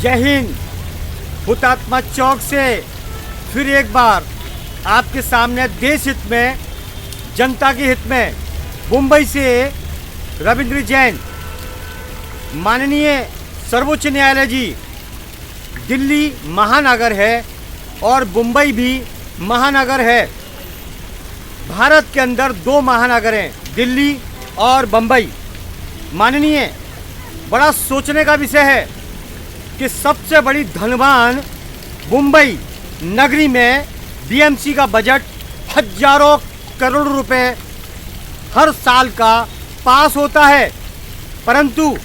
जय हिंद। हुतात्मा चौक से फिर एक बार आपके सामने देश हित में, जनता के हित में, मुंबई से रविंद्र जैन। माननीय सर्वोच्च न्यायालय जी, दिल्ली महानगर है और मुंबई भी महानगर है। भारत के अंदर दो महानगर हैं, दिल्ली और मुंबई। माननीय, बड़ा सोचने का विषय है कि सबसे बड़ी धनवान मुंबई नगरी में बीएमसी का बजट हजारों करोड़ रुपए हर साल का पास होता है, परंतु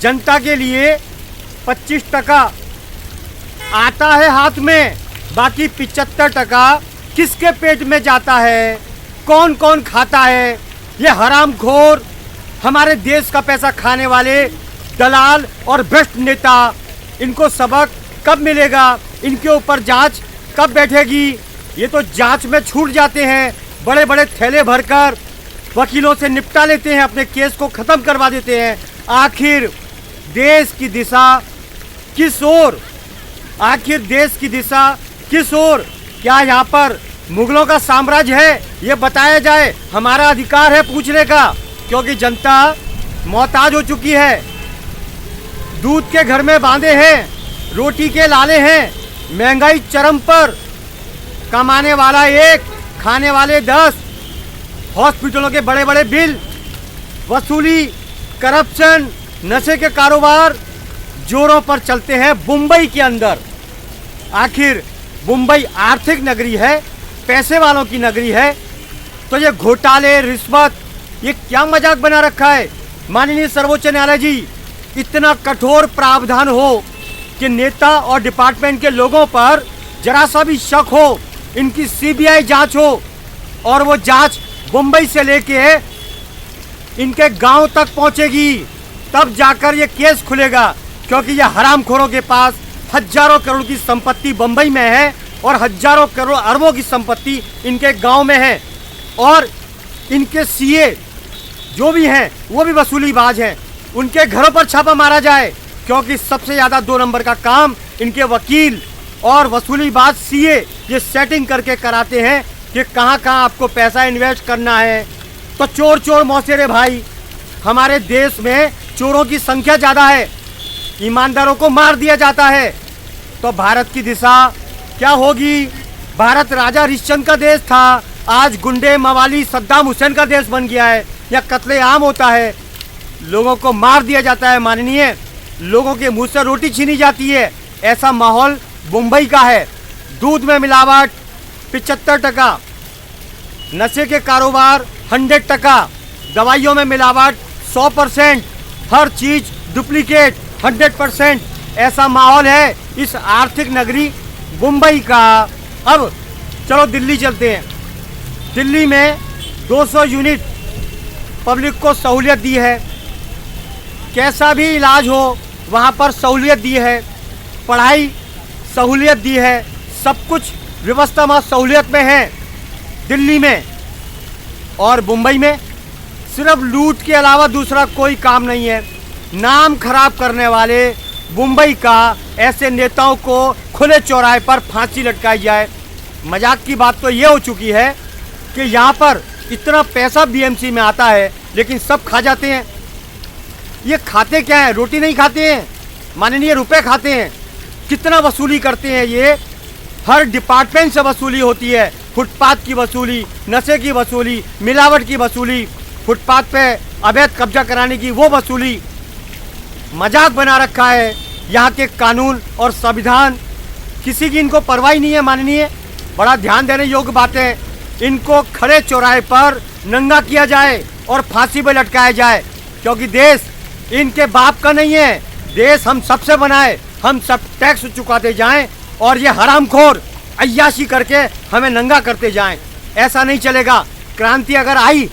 जनता के लिए 25% आता है हाथ में, बाकी 75% किसके पेट में जाता है, कौन कौन खाता है। ये हरामखोर, हमारे देश का पैसा खाने वाले दलाल और भ्रष्ट नेता, इनको सबक कब मिलेगा, इनके ऊपर जांच कब बैठेगी। ये तो जांच में छूट जाते हैं, बड़े बड़े थैले भरकर वकीलों से निपटा लेते हैं, अपने केस को ख़त्म करवा देते हैं। आखिर देश की दिशा किस ओर, आखिर देश की दिशा किस ओर? क्या यहाँ पर मुगलों का साम्राज्य है? ये बताया जाए। हमारा अधिकार है पूछने का, क्योंकि जनता मोहताज हो चुकी है। दूध के घर में बांधे हैं, रोटी के लाले हैं, महंगाई चरम पर, कमाने वाला एक, खाने वाले 10, हॉस्पिटलों के बड़े बड़े बिल, वसूली, करप्शन, नशे के कारोबार जोरों पर चलते हैं मुंबई के अंदर। आखिर मुंबई आर्थिक नगरी है, पैसे वालों की नगरी है, तो ये घोटाले, रिश्वत, ये क्या मजाक बना रखा है? माननीय सर्वोच्च न्यायालय जी, इतना कठोर प्रावधान हो कि नेता और डिपार्टमेंट के लोगों पर जरा सा भी शक हो, इनकी सीबीआई जांच हो और वो जांच मुंबई से लेके इनके गांव तक पहुंचेगी, तब जाकर ये केस खुलेगा। क्योंकि ये हरामखोरों के पास हजारों करोड़ की संपत्ति मुंबई में है और हजारों करोड़ अरबों की संपत्ति इनके गांव में है, और इनके सीए जो भी हैं वो भी वसूलीबाज हैं। उनके घरों पर छापा मारा जाए, क्योंकि सबसे ज़्यादा 2 नंबर का काम इनके वकील और वसूलीबाज सीए ये सेटिंग करके कराते हैं कि कहाँ कहाँ आपको पैसा इन्वेस्ट करना है। तो चोर चोर मौसेरे भाई, हमारे देश में चोरों की संख्या ज़्यादा है, ईमानदारों को मार दिया जाता है। तो भारत की दिशा क्या होगी? भारत राजा हरिश्चंद्र का देश था, आज गुंडे, मवाली, सद्दाम हुसैन का देश बन गया है। या कत्लेआम होता है, लोगों को मार दिया जाता है। माननीय, लोगों के मुंह से रोटी छीनी जाती है। ऐसा माहौल मुंबई का है। दूध में मिलावट 75%, नशे के कारोबार 100%, दवाइयों में मिलावट 100%, हर चीज डुप्लीकेट 100%। ऐसा माहौल है इस आर्थिक नगरी मुंबई का। अब चलो दिल्ली चलते हैं। दिल्ली में 200 यूनिट पब्लिक को सहूलियत दी है, कैसा भी इलाज हो वहाँ पर सहूलियत दी है, पढ़ाई सहूलियत दी है, सब कुछ व्यवस्था में सहूलियत में है दिल्ली में। और मुंबई में सिर्फ लूट के अलावा दूसरा कोई काम नहीं है। नाम खराब करने वाले मुंबई का ऐसे नेताओं को खुले चौराहे पर फांसी लटकाई जाए। मजाक की बात तो ये हो चुकी है कि यहाँ पर इतना पैसा बीएमसी में आता है, लेकिन सब खा जाते हैं। ये खाते क्या है? रोटी नहीं खाते हैं माननीय, रुपए खाते हैं। कितना वसूली करते हैं ये? हर डिपार्टमेंट से वसूली होती है। फुटपाथ की वसूली, नशे की वसूली, मिलावट की वसूली, फुटपाथ पे अवैध कब्जा कराने की वो वसूली। मजाक बना रखा है यहाँ के कानून और संविधान, किसी की इनको परवाह नहीं है। माननीय, बड़ा ध्यान देने योग्य बात है। इनको खड़े चौराहे पर नंगा किया जाए और फांसी पर लटकाया जाए, क्योंकि देश इनके बाप का नहीं है। देश हम सबसे बनाए, हम सब टैक्स चुकाते जाएं और ये हरामखोर अय्याशी करके हमें नंगा करते जाएं। ऐसा नहीं चलेगा। क्रांति अगर आई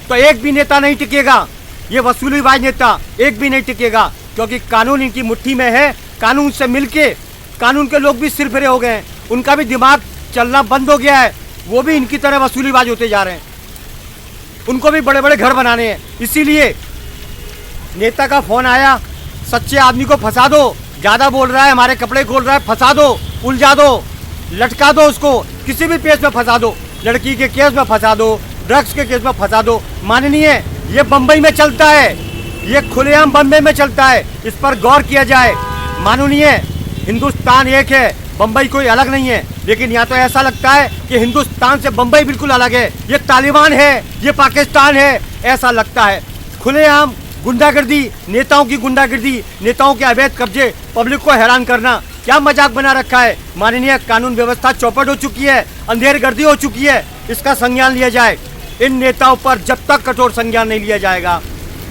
तो एक भी नेता नहीं टिकेगा, ये वसूलीबाज नेता एक भी नहीं टिकेगा, क्योंकि कानून इनकी मुट्ठी में है। कानून से मिलके कानून के लोग भी सिर फिरे हो गए हैं, उनका भी दिमाग चलना बंद हो गया है, वो भी इनकी तरह वसूलीबाज होते जा रहे हैं। उनको भी बड़े बड़े घर बनाने हैं। इसीलिए नेता का फोन आया, सच्चे आदमी को फंसा दो, ज़्यादा बोल रहा है, हमारे कपड़े खोल रहा है, फंसा दो, उलझा दो, लटका दो उसको, किसी भी केस में फंसा दो, लड़की के केस में फंसा दो, ड्रग्स के केस में फंसा दो। माननीय, ये बम्बई में चलता है, ये खुलेआम बम्बई में चलता है, इस पर गौर किया जाए। माननीय, हिंदुस्तान एक है, बम्बई कोई अलग नहीं है, लेकिन यहाँ तो ऐसा लगता है कि हिंदुस्तान से बम्बई बिल्कुल अलग है, ये तालिबान है, ये पाकिस्तान है, ऐसा लगता है। खुलेआम गुंडागर्दी, नेताओं की गुंडागर्दी, नेताओं के अवैध कब्जे, पब्लिक को हैरान करना, क्या मजाक बना रखा है। माननीय, कानून व्यवस्था चौपट हो चुकी है, अंधेरगर्दी हो चुकी है, इसका संज्ञान लिया जाए। इन नेताओं पर जब तक कठोर संज्ञान नहीं लिया जाएगा,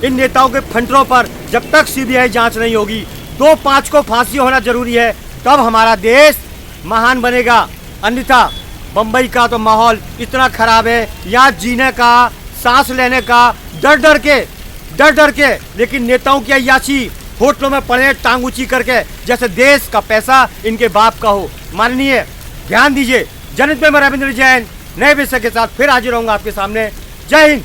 इन नेताओं के फंडरों पर जब तक सीबीआई जांच नहीं होगी, 2-5 को फांसी होना जरूरी है, तब हमारा देश महान बनेगा। अन्यथा बम्बई का तो माहौल इतना खराब है, यहाँ जीने का, सांस लेने का डर डर के, लेकिन नेताओं की अय्याशी, होटलों में पड़े टांग ऊंची करके, जैसे देश का पैसा इनके बाप का हो। माननीय, ध्यान दीजिए। जनहित में मैं रविंद्र जैन नए विषय के साथ फिर हाजिर होऊंगा आपके सामने। जय हिंद।